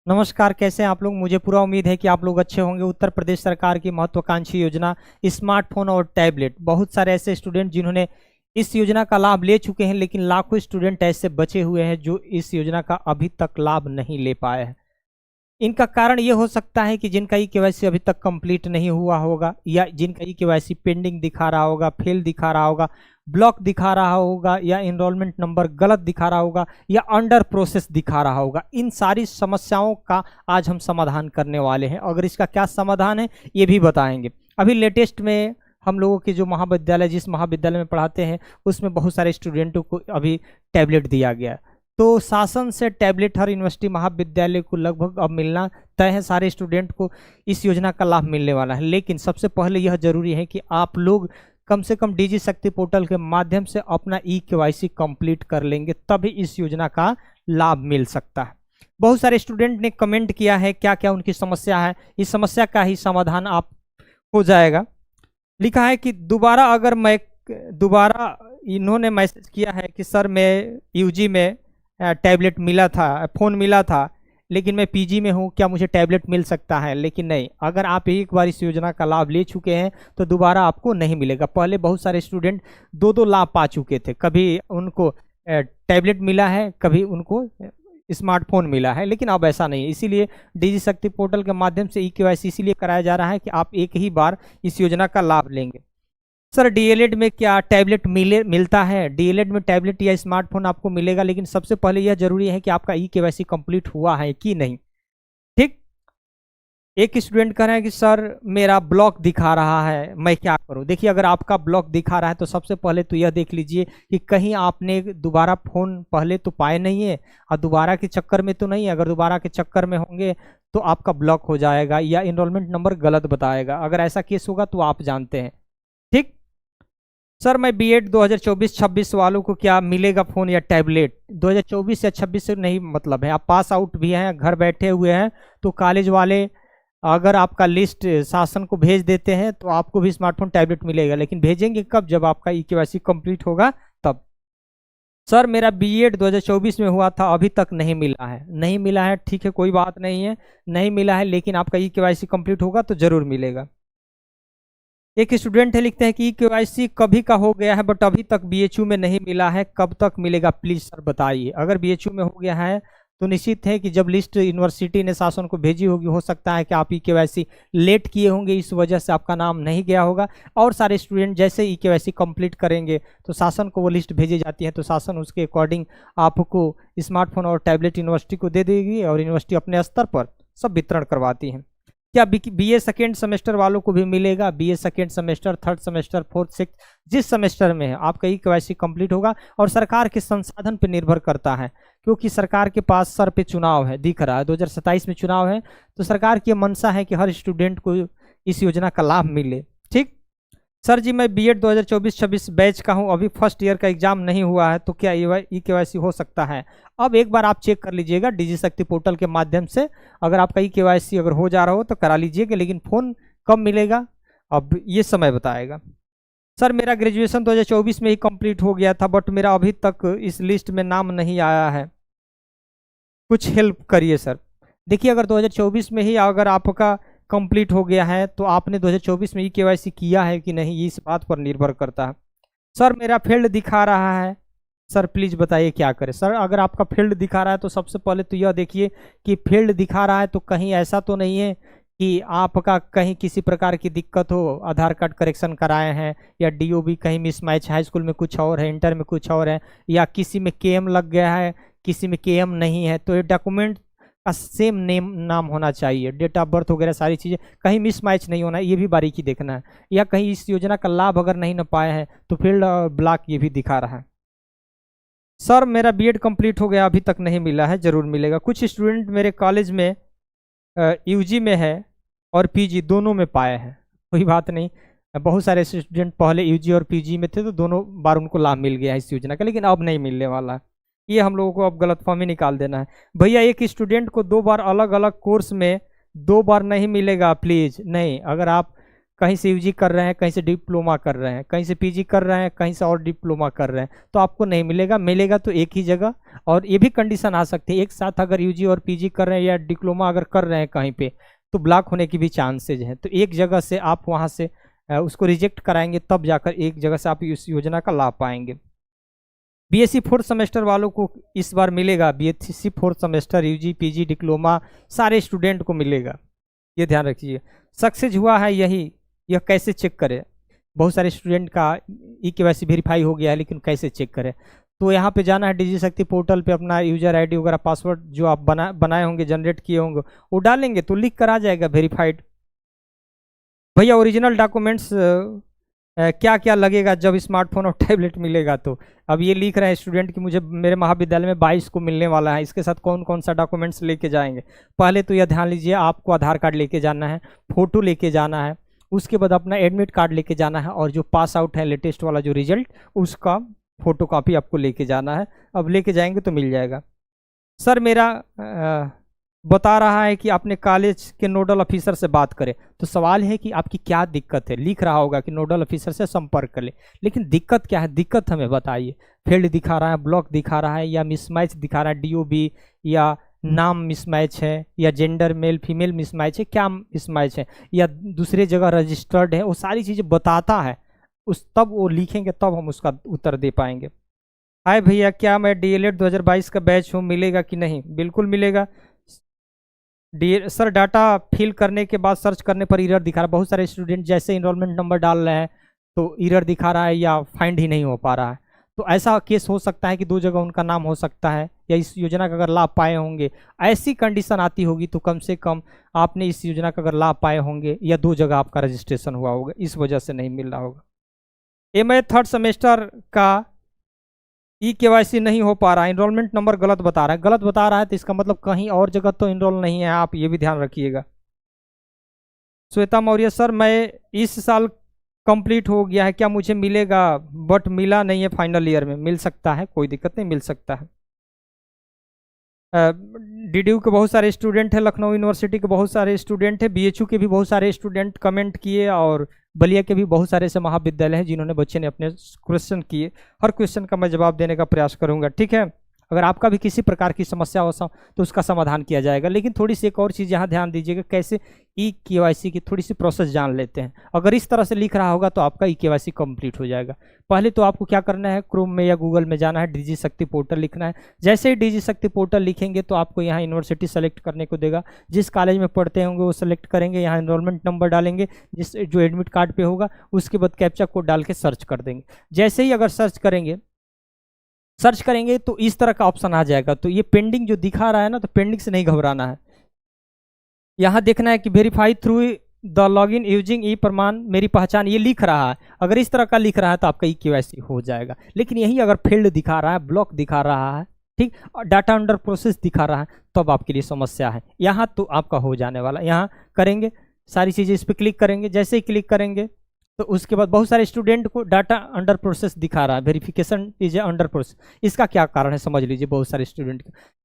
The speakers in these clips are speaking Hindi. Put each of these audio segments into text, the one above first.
नमस्कार, कैसे हैं आप लोग। मुझे पूरा उम्मीद है कि आप लोग अच्छे होंगे। उत्तर प्रदेश सरकार की महत्वाकांक्षी योजना स्मार्टफोन और टैबलेट, बहुत सारे ऐसे स्टूडेंट जिन्होंने इस योजना का लाभ ले चुके हैं, लेकिन लाखों स्टूडेंट ऐसे बचे हुए हैं जो इस योजना का अभी तक लाभ नहीं ले पाए हैं। इनका कारण ये हो सकता है कि जिनका ई-केवाईसी अभी तक कंप्लीट नहीं हुआ होगा, या जिनका ई-केवाईसी पेंडिंग दिखा रहा होगा, फेल दिखा रहा होगा, ब्लॉक दिखा रहा होगा, या एनरोलमेंट नंबर गलत दिखा रहा होगा, या अंडर प्रोसेस दिखा रहा होगा। इन सारी समस्याओं का आज हम समाधान करने वाले हैं। अगर इसका क्या समाधान है ये भी बताएंगे। अभी लेटेस्ट में हम लोगों के जो महाविद्यालय, जिस महाविद्यालय में पढ़ाते हैं, उसमें बहुत सारे स्टूडेंटों को अभी टैबलेट दिया गया है। तो शासन से टैबलेट हर यूनिवर्सिटी महाविद्यालय को लगभग अब मिलना तय है। सारे स्टूडेंट को इस योजना का लाभ मिलने वाला है, लेकिन सबसे पहले यह जरूरी है कि आप लोग कम से कम डिजी शक्ति पोर्टल के माध्यम से अपना ई-केवाईसी कंप्लीट कर लेंगे, तभी इस योजना का लाभ मिल सकता है। बहुत सारे स्टूडेंट ने कमेंट किया है क्या क्या उनकी समस्या है। इस समस्या का ही समाधान आप हो जाएगा। लिखा है कि दोबारा इन्होंने मैसेज किया है कि सर मैं यूजी में टैबलेट मिला था, फ़ोन मिला था, लेकिन मैं पीजी में हूँ, क्या मुझे टैबलेट मिल सकता है। लेकिन नहीं, अगर आप एक बार इस योजना का लाभ ले चुके हैं तो दोबारा आपको नहीं मिलेगा। पहले बहुत सारे स्टूडेंट दो दो लाभ पा चुके थे, कभी उनको टैबलेट मिला है, कभी उनको स्मार्टफोन मिला है, लेकिन अब ऐसा नहीं है। इसीलिए डिजी शक्ति पोर्टल के माध्यम से ई-केवाईसी इसीलिए कराया जा रहा है कि आप एक ही बार इस योजना का लाभ लेंगे। सर डीएलएड में क्या टैबलेट मिलता है? डीएलएड में टैबलेट या स्मार्टफोन आपको मिलेगा, लेकिन सबसे पहले यह जरूरी है कि आपका ई-केवाईसी कंप्लीट हुआ है कि नहीं। ठीक। एक स्टूडेंट कह रहे हैं कि सर मेरा ब्लॉक दिखा रहा है, मैं क्या करूं। देखिए, अगर आपका ब्लॉक दिखा रहा है तो सबसे पहले तो यह देख लीजिए कि कहीं आपने दोबारा फोन पहले तो पाए नहीं है और दोबारा के चक्कर में तो नहीं है। अगर दोबारा के चक्कर में होंगे तो आपका ब्लॉक हो जाएगा या एनरोलमेंट नंबर गलत बताएगा। अगर ऐसा केस होगा तो आप जानते हैं। ठीक। सर मैं बीएड 2024-26 वालों को क्या मिलेगा फ़ोन या टैबलेट? 2024 या 26 से नहीं मतलब है, आप पास आउट भी हैं, घर बैठे हुए हैं, तो कॉलेज वाले अगर आपका लिस्ट शासन को भेज देते हैं तो आपको भी स्मार्टफोन टैबलेट मिलेगा, लेकिन भेजेंगे कब? जब आपका ई-केवाईसी कंप्लीट होगा तब। सर मेरा बीएड 2024 में हुआ था, अभी तक नहीं मिला है। नहीं मिला है, ठीक है, कोई बात नहीं है, नहीं मिला है, लेकिन आपका ई-केवाईसी कंप्लीट होगा तो जरूर मिलेगा। एक स्टूडेंट है, लिखते हैं कि ई-केवाईसी कभी का हो गया है बट अभी तक बीएचयू में नहीं मिला है, कब तक मिलेगा प्लीज सर बताइए। अगर बीएचयू में हो गया है तो निश्चित है कि जब लिस्ट यूनिवर्सिटी ने शासन को भेजी होगी, हो सकता है कि आप ई-केवाईसी लेट किए होंगे, इस वजह से आपका नाम नहीं गया होगा। और सारे स्टूडेंट जैसे ई-केवाईसी कंप्लीट करेंगे तो शासन को वो लिस्ट भेजी जाती है, तो शासन उसके अकॉर्डिंग आपको स्मार्टफोन और टैबलेट यूनिवर्सिटी को दे देगी और यूनिवर्सिटी अपने स्तर पर सब वितरण करवाती है। क्या बीए सेकेंड सेमेस्टर वालों को भी मिलेगा? BA second semester, third semester, fourth, six, जिस सेमेस्टर में है आपका ई-केवाईसी कंप्लीट होगा। और सरकार के संसाधन पर निर्भर करता है, क्योंकि सरकार के पास सर पे चुनाव है, दिख रहा है 2027 में चुनाव है, तो सरकार की मंशा है कि हर स्टूडेंट को इस योजना का लाभ मिले। ठीक। सर जी मैं बीएड 2024-26 बैच का हूं, अभी फर्स्ट ईयर का एग्जाम नहीं हुआ है, तो क्या ई-केवाईसी हो सकता है? अब एक बार आप चेक कर लीजिएगा डिजी शक्ति पोर्टल के माध्यम से। अगर आपका ई-केवाईसी अगर हो जा रहा हो तो करा लीजिएगा, लेकिन फ़ोन कब मिलेगा अब ये समय बताएगा। सर मेरा ग्रेजुएशन 2024 में ही कंप्लीट हो गया था, बट मेरा अभी तक इस लिस्ट में नाम नहीं आया है, कुछ हेल्प करिए सर। देखिए, अगर 2024 में ही अगर आपका कंप्लीट हो गया है तो आपने 2024 में ई-केवाईसी किया है कि नहीं, इस बात पर निर्भर करता है। सर मेरा फील्ड दिखा रहा है, सर प्लीज़ बताइए क्या करें। सर अगर आपका फील्ड दिखा रहा है तो सबसे पहले तो यह देखिए कि फील्ड दिखा रहा है तो कहीं ऐसा तो नहीं है कि आपका कहीं किसी प्रकार की दिक्कत हो, आधार कार्ड करेक्शन कराए हैं, या डीओबी कहीं मिसमैच, हाई स्कूल में कुछ और है, इंटर में कुछ और है, या किसी में केएम लग गया है, किसी में केएम नहीं है, तो ये डॉक्यूमेंट का सेम नाम होना चाहिए, डेट ऑफ बर्थ वगैरह सारी चीज़ें कहीं मिसमैच नहीं होना है, ये भी बारीकी देखना है। या कहीं इस योजना का लाभ अगर नहीं न पाए हैं तो फील्ड और ब्लॉक ये भी दिखा रहा है। सर मेरा बीएड कंप्लीट हो गया, अभी तक नहीं मिला है, ज़रूर मिलेगा। कुछ स्टूडेंट मेरे कॉलेज में यूजी में है और पीजी दोनों में पाए हैं, कोई बात नहीं। बहुत सारे स्टूडेंट पहले यूजी और पीजी में थे तो दोनों बार उनको लाभ मिल गया है इस योजना का, लेकिन अब नहीं मिलने वाला है। ये हम लोगों को अब गलतफहमी निकाल देना है। भैया एक स्टूडेंट को 2 बार अलग अलग कोर्स में 2 बार नहीं मिलेगा प्लीज़। नहीं, अगर आप कहीं से यूजी कर रहे हैं, कहीं से डिप्लोमा कर रहे हैं, कहीं से पीजी कर रहे हैं, कहीं से और डिप्लोमा कर रहे हैं, तो आपको नहीं मिलेगा। मिलेगा तो एक ही जगह। और ये भी कंडीशन आ सकती है, एक साथ अगर यूजी और पीजी कर रहे हैं या डिप्लोमा अगर कर रहे हैं कहीं पे, तो ब्लॉक होने की भी चांसेज हैं। तो एक जगह से आप वहाँ से उसको रिजेक्ट कराएंगे, तब जाकर एक जगह से आप इस योजना का लाभ पाएंगे। बीएससी फोर्थ सेमेस्टर वालों को इस बार मिलेगा। BSc fourth semester UG PG diploma सारे स्टूडेंट को मिलेगा, ये ध्यान रखिए। सक्सेस हुआ है यह कैसे चेक करें? बहुत सारे स्टूडेंट का ई-केवाईसी वेरीफाई हो गया है, लेकिन कैसे चेक करें? तो यहाँ पे जाना है डिजी शक्ति पोर्टल पे, अपना यूजर आईडी वगैरह पासवर्ड जो आप बनाए होंगे, जनरेट किए होंगे, वो डालेंगे तो लिख कर आ जाएगा वेरीफाइड। भैया ओरिजिनल डॉक्यूमेंट्स क्या क्या लगेगा जब स्मार्टफोन और टैबलेट मिलेगा? तो अब ये लिख रहे हैं स्टूडेंट कि मुझे मेरे महाविद्यालय में 22 को मिलने वाला है, इसके साथ कौन कौन सा डॉक्यूमेंट्स लेके जाएंगे? पहले तो यह ध्यान लीजिए, आपको आधार कार्ड लेके जाना है, फोटो लेके जाना है, उसके बाद अपना एडमिट कार्ड लेके जाना है, और जो पास आउट है लेटेस्ट वाला जो रिजल्ट, उसका फोटो कॉपी आपको लेके जाना है। अब लेके जाएंगे तो मिल जाएगा। सर मेरा बता रहा है कि अपने कॉलेज के नोडल ऑफिसर से बात करें, तो सवाल है कि आपकी क्या दिक्कत है। लिख रहा होगा कि नोडल ऑफिसर से संपर्क कर ले, लेकिन दिक्कत क्या है? दिक्कत हमें बताइए। फील्ड दिखा रहा है, ब्लॉक दिखा रहा है, या मिसमैच दिखा रहा है, डीओबी, या नाम मिसमैच है, या जेंडर मेल फीमेल मिसमैच है, क्या मिसमैच है, या दूसरे जगह रजिस्टर्ड है, वो सारी चीज़ें बताता है। तब वो लिखेंगे, तब हम उसका उत्तर दे पाएंगे। हाय भैया, क्या मैं डीएलएड 2022 का बैच हूँ, मिलेगा कि नहीं? बिल्कुल मिलेगा। सर डाटा फिल करने के बाद सर्च करने पर एरर दिखा रहा है। बहुत सारे स्टूडेंट जैसे इनरोलमेंट नंबर डाल रहे हैं तो एरर दिखा रहा है, या फाइंड ही नहीं हो पा रहा है। तो ऐसा केस हो सकता है कि 2 जगह उनका नाम हो सकता है, या इस योजना का अगर लाभ पाए होंगे, ऐसी कंडीशन आती होगी तो कम से कम आपने इस योजना का अगर लाभ पाए होंगे, या 2 जगह आपका रजिस्ट्रेशन हुआ होगा, इस वजह से नहीं मिल रहा होगा। एमए थर्ड सेमेस्टर का ई-केवाईसी नहीं हो पा रहा है, इनरोलमेंट नंबर गलत बता रहा है। गलत बता रहा है तो इसका मतलब कहीं और जगह तो इनरोल नहीं है, आप ये भी ध्यान रखिएगा। श्वेता मौर्य, सर मैं इस साल कंप्लीट हो गया है, क्या मुझे मिलेगा? बट मिला नहीं है फाइनल ईयर में। मिल सकता है, कोई दिक्कत नहीं, मिल सकता है। डीडीयू के बहुत सारे स्टूडेंट हैं, लखनऊ यूनिवर्सिटी के बहुत सारे स्टूडेंट हैं, बीएचयू के भी बहुत सारे स्टूडेंट कमेंट किए, और बलिया के भी बहुत सारे ऐसे महाविद्यालय हैं जिन्होंने बच्चे ने अपने क्वेश्चन किए। हर क्वेश्चन का मैं जवाब देने का प्रयास करूंगा, ठीक है। अगर आपका भी किसी प्रकार की समस्या हो तो उसका समाधान किया जाएगा। लेकिन थोड़ी सी एक और चीज़ यहाँ ध्यान दीजिएगा, कैसे ई-केवाईसी की थोड़ी सी प्रोसेस जान लेते हैं। अगर इस तरह से लिख रहा होगा तो आपका ई-केवाईसी कंप्लीट हो जाएगा। पहले तो आपको क्या करना है, क्रोम में या गूगल में जाना है, डिजी शक्ति पोर्टल लिखना है। जैसे ही डिजी शक्ति पोर्टल लिखेंगे तो आपको यहाँ यूनिवर्सिटी सेलेक्ट करने को देगा, जिस कॉलेज में पढ़ते होंगे वो सेलेक्ट करेंगे, यहाँ एनरोलमेंट नंबर डालेंगे जिस जो एडमिट कार्ड पे होगा, उसके बाद कैप्चा कोड डाल के सर्च कर देंगे। जैसे ही अगर सर्च करेंगे तो इस तरह का ऑप्शन आ जाएगा। तो ये पेंडिंग जो दिखा रहा है ना, तो पेंडिंग से नहीं घबराना है। यहाँ देखना है कि verify through the login using e Pramaan Meri पहचान, ये लिख रहा है। अगर इस तरह का लिख रहा है तो आपका ई-केवाईसी हो जाएगा। लेकिन यही अगर फील्ड दिखा रहा है, ब्लॉक दिखा रहा है, ठीक, और डाटा अंडर प्रोसेस दिखा रहा है, तब आपके लिए समस्या है। यहाँ तो आपका हो जाने वाला। यहाँ करेंगे सारी चीज़ें, इस पर क्लिक करेंगे। जैसे ही क्लिक करेंगे तो उसके बाद बहुत सारे स्टूडेंट को डाटा अंडर प्रोसेस दिखा रहा है, वेरिफिकेशन इज अंडर प्रोसेस। इसका क्या कारण है समझ लीजिए। बहुत सारे स्टूडेंट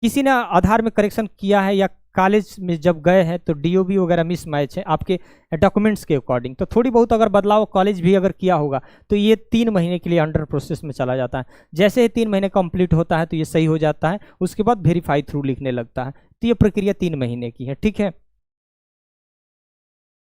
किसी ने आधार में करेक्शन किया है, या कॉलेज में जब गए हैं तो डीओबी वगैरह मिसमैच है आपके डॉक्यूमेंट्स के अकॉर्डिंग, तो थोड़ी बहुत अगर बदलाव कॉलेज भी अगर किया होगा तो ये 3 महीने के लिए अंडर प्रोसेस में चला जाता है। जैसे ही 3 महीने कंप्लीट होता है तो ये सही हो जाता है, उसके बाद वेरीफाई थ्रू लिखने लगता है। तो ये प्रक्रिया 3 महीने की है, ठीक है।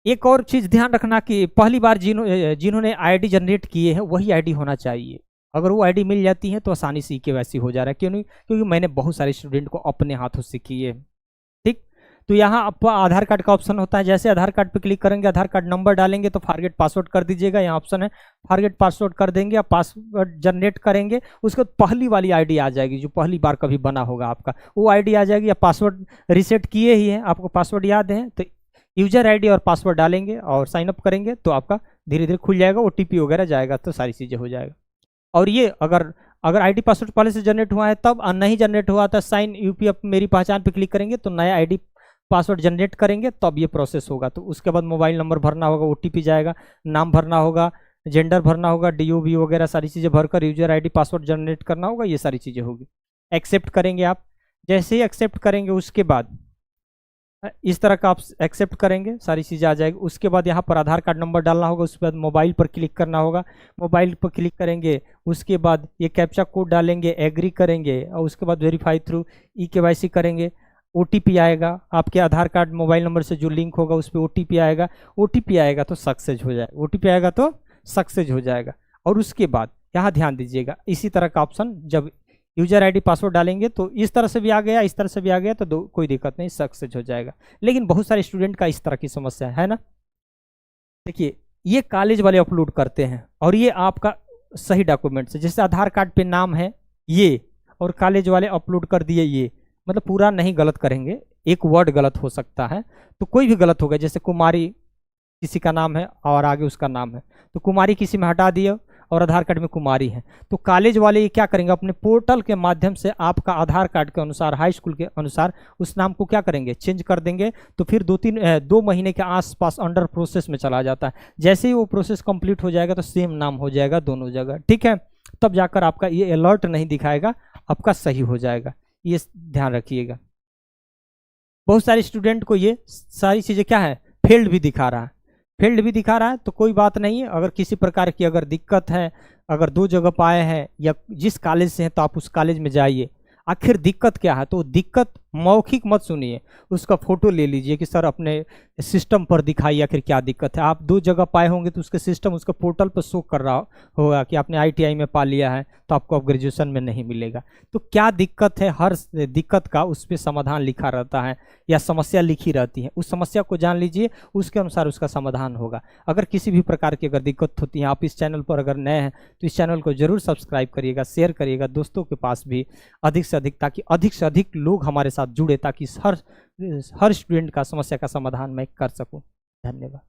एक और चीज़ ध्यान रखना कि पहली बार जिन्होंने आईडी जनरेट किए हैं वही आईडी होना चाहिए। अगर वो आईडी मिल जाती है तो आसानी से ई-केवाईसी हो जा रहा है। क्यों नहीं? क्योंकि मैंने बहुत सारे स्टूडेंट को अपने हाथों से किए, ठीक। तो यहाँ आपका आधार कार्ड का ऑप्शन होता है। जैसे आधार कार्ड पे क्लिक करेंगे, आधार कार्ड नंबर डालेंगे तो फॉरगेट पासवर्ड कर दीजिएगा। यहाँ ऑप्शन है फॉरगेट पासवर्ड कर देंगे, आप पासवर्ड जनरेट करेंगे, उसके बाद पहली वाली आईडी आ जाएगी जो पहली बार कभी बना होगा आपका, वो आईडी आ जाएगी। या पासवर्ड रिसेट किए ही है, आपको पासवर्ड याद है तो यूजर आईडी और पासवर्ड डालेंगे और साइन अप करेंगे तो आपका धीरे धीरे खुल जाएगा, ओटीपी वगैरह जाएगा, तो सारी चीज़ें हो जाएगा। और ये अगर आईडी पासवर्ड पहले से जनरेट हुआ है तब, नहीं जनरेट हुआ था, साइन यूपी अप मेरी पहचान पे क्लिक करेंगे तो नया आईडी पासवर्ड जनरेट करेंगे तब ये प्रोसेस होगा। तो उसके बाद मोबाइल नंबर भरना होगा, ओटीपी जाएगा, नाम भरना होगा, जेंडर भरना होगा, डीओबी वगैरह सारी चीज़ें भरकर यूजर आईडी पासवर्ड जनरेट करना होगा, ये सारी चीज़ें होगी। एक्सेप्ट करेंगे आप। जैसे ही एक्सेप्ट करेंगे उसके बाद इस तरह का आप एक्सेप्ट करेंगे, सारी चीज़ें आ जाएगी। उसके बाद यहाँ पर आधार कार्ड नंबर डालना होगा, उसके बाद मोबाइल पर क्लिक करना होगा, मोबाइल पर क्लिक करेंगे, उसके बाद ये कैप्चा कोड डालेंगे, एग्री करेंगे और उसके बाद वेरीफाई थ्रू ई-केवाईसी करेंगे। ओटीपी आएगा, आपके आधार कार्ड मोबाइल नंबर से जो लिंक होगा उस पर ओटीपी आएगा, ओटीपी आएगा तो सक्सेस हो जाएगा, ओटीपी आएगा तो सक्सेस हो जाएगा। और उसके बाद यहाँ ध्यान दीजिएगा, इसी तरह का ऑप्शन जब यूजर आईडी पासवर्ड डालेंगे तो इस तरह से भी आ गया, इस तरह से भी आ गया तो कोई दिक्कत नहीं, सक्सेस हो जाएगा। लेकिन बहुत सारे स्टूडेंट का इस तरह की समस्या है ना। देखिए ये कॉलेज वाले अपलोड करते हैं और ये आपका सही डॉक्यूमेंट्स है, जैसे आधार कार्ड पे नाम है ये और कॉलेज वाले अपलोड कर दिए ये, मतलब पूरा नहीं गलत करेंगे, एक वर्ड गलत हो सकता है तो कोई भी गलत होगा। जैसे कुमारी किसी का नाम है और आगे उसका नाम है तो कुमारी किसी में हटा दिया और आधार कार्ड में कुमारी है, तो कॉलेज वाले ये क्या करेंगे, अपने पोर्टल के माध्यम से आपका आधार कार्ड के अनुसार, हाई स्कूल के अनुसार उस नाम को क्या करेंगे, चेंज कर देंगे। तो फिर 2 महीने के आसपास अंडर प्रोसेस में चला जाता है। जैसे ही वो प्रोसेस कंप्लीट हो जाएगा तो सेम नाम हो जाएगा दोनों जगह, ठीक है। तब जाकर आपका ये अलर्ट नहीं दिखाएगा, आपका सही हो जाएगा, ये ध्यान रखिएगा। बहुत सारे स्टूडेंट को ये सारी चीज़ें क्या है, फेल्ड भी दिखा रहा है, फेल्ड भी दिखा रहा है तो कोई बात नहीं है। अगर किसी प्रकार की अगर दिक्कत है, अगर 2 जगह पाए हैं या जिस कॉलेज से हैं तो आप उस कॉलेज में जाइए। आखिर दिक्कत क्या है, तो दिक्कत मौखिक मत सुनिए, उसका फोटो ले लीजिए कि सर अपने सिस्टम पर दिखाइए आखिर क्या दिक्कत है। आप 2 जगह पाए होंगे तो उसके सिस्टम उसके पोर्टल पर शो कर रहा होगा कि आपने ITI में पा लिया है तो आपको अब ग्रेजुएशन में नहीं मिलेगा। तो क्या दिक्कत है, हर दिक्कत का उस पर समाधान लिखा रहता है या समस्या लिखी रहती है, उस समस्या को जान लीजिए, उसके अनुसार उसका समाधान होगा। अगर किसी भी प्रकार की अगर दिक्कत होती है, आप इस चैनल पर अगर नए हैं तो इस चैनल को जरूर सब्सक्राइब करिएगा, शेयर करिएगा दोस्तों के पास भी अधिक से अधिक, ताकि अधिक से अधिक लोग हमारे साथ जुड़े, ताकि हर स्टूडेंट का समस्या का समाधान मैं कर सकूं। धन्यवाद।